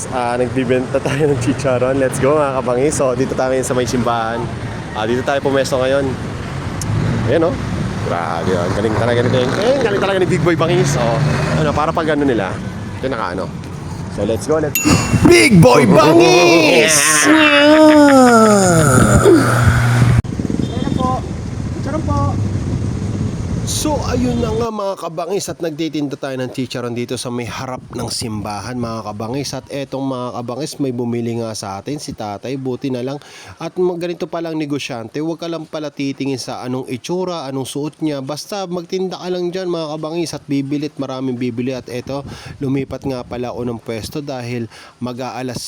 kabangis, nagbibenta tayo ng chicharon. Let's go mga kabangis. So dito tayo ngayon sa may simbahan. Dito tayo pumesto ngayon. Ayan o. Grabe yun. Galing talaga nito. Galing talaga ni Big Boy Bangis. Para pag ano nila. Ito naka ano. So let's go. Big Boy Bangis! So ayun na nga mga kabangis, at nagtitinda tayo ng chicharon dito sa may harap ng simbahan mga kabangis. At etong mga kabangis, may bumili nga sa atin si tatay, buti na lang. At ganito palang negosyante, huwag ka lang pala titingin sa anong itsura, anong suot niya. Basta magtinda ka lang dyan mga kabangis at bibili, at maraming bibili. At eto, lumipat nga pala ako ng pwesto dahil mag-aalas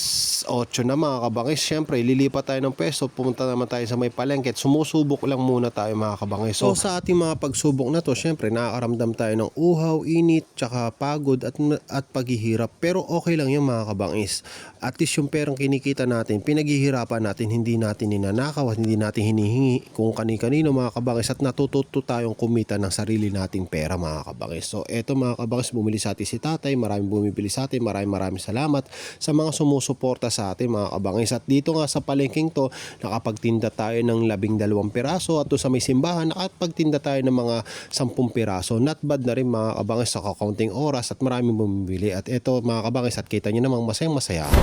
8 na mga kabangis. Siyempre lilipat tayo ng pwesto, pumunta naman tayo sa may palengke. Sumusubok lang muna tayo mga kabangis. So sa ating mga pagsubok na to, syempre nakakaramdam tayo ng uhaw, init, tsaka pagod at paghihirap. Pero okay lang yung mga kabangis. At least yung perang kinikita natin, pinaghihirapan natin, hindi natin ninanakaw at hindi natin hinihingi kung kani-kanino mga kabangis, at natututo tayong kumita ng sarili nating pera mga kabangis. So eto mga kabangis, bumili sa atin si tatay, maraming bumibili sa atin, maraming salamat sa mga sumusuporta sa atin mga kabangis. At dito nga sa palengking to, nakapagtinda tayo ng 12 piraso, at to sa may simbahan nakapagtinda tayo ng mga 10 piraso. Not bad na rin mga kabangis sa kakaunting oras, at maraming bumibili. At eto mga kabangis, at kita nyo namang masayang masaya ako.